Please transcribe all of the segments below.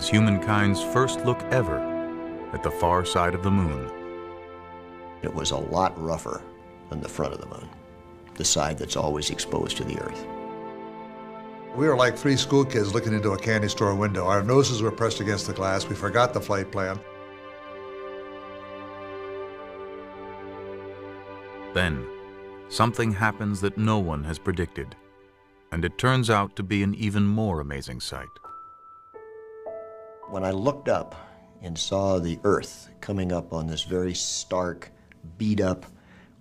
is humankind's first look ever at the far side of the moon. It was a lot rougher than the front of the moon, the side that's always exposed to the Earth. We were like three school kids looking into a candy store window. Our noses were pressed against the glass. We forgot the flight plan. Then, something happens that no one has predicted, and it turns out to be an even more amazing sight. When I looked up and saw the Earth coming up on this very stark, beat-up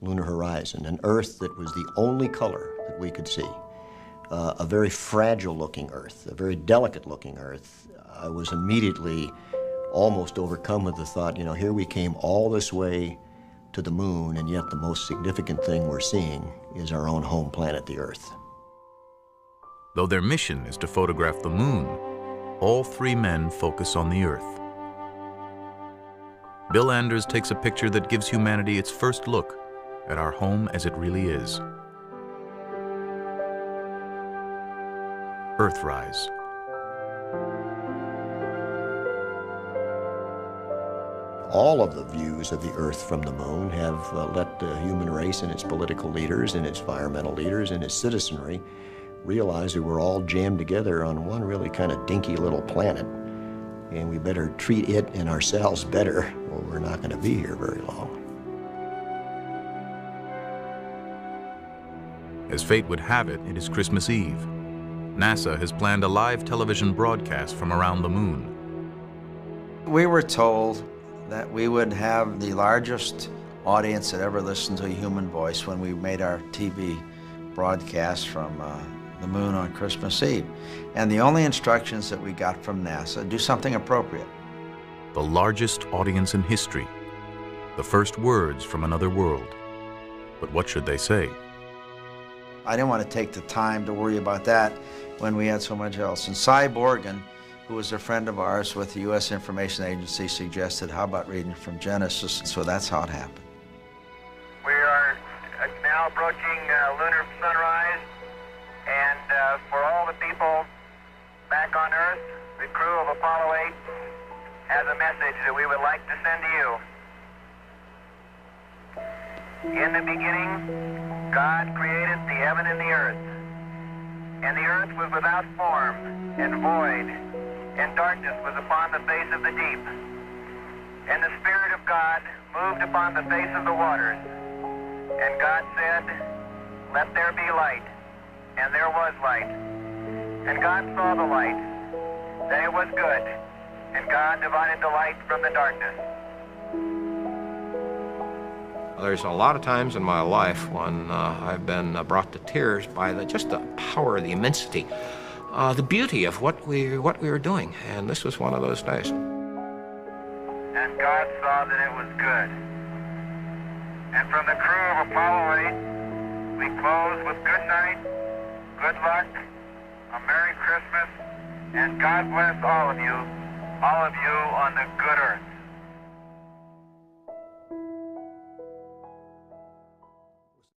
lunar horizon, an Earth that was the only color that we could see, a very fragile-looking Earth, a very delicate-looking Earth, I was immediately almost overcome with the thought, you know, here we came all this way to the moon, and yet the most significant thing we're seeing is our own home planet, the Earth. Though their mission is to photograph the moon, all three men focus on the Earth. Bill Anders takes a picture that gives humanity its first look at our home as it really is. Earthrise. All of the views of the Earth from the moon have let the human race and its political leaders and its environmental leaders and its citizenry realize that we're all jammed together on one really kind of dinky little planet, and we better treat it and ourselves better, or we're not going to be here very long. As fate would have it, it is Christmas Eve. NASA has planned a live television broadcast from around the moon. We were told that we would have the largest audience that ever listened to a human voice when we made our TV broadcast from the moon on Christmas Eve. And the only instructions that we got from NASA, do something appropriate. The largest audience in history. The first words from another world. But what should they say? I didn't want to take the time to worry about that when we had so much else. And Cy Borgen, who was a friend of ours with the U.S. Information Agency, suggested, how about reading from Genesis? So that's how it happened. We are now approaching lunar sunrise, and for all the people back on Earth, the crew of Apollo 8 has a message that we would like to send to you. In the beginning, God created the heaven and the earth. And the earth was without form and void, and darkness was upon the face of the deep. And the Spirit of God moved upon the face of the waters. And God said, let there be light. And there was light. And God saw the light, that it was good. And God divided the light from the darkness. There's a lot of times in my life when I've been brought to tears by just the power, the immensity, the beauty of what we were doing, and this was one of those days. And God saw that it was good. And from the crew of Apollo 8, we close with good night, good luck, a Merry Christmas, and God bless all of you on the good Earth.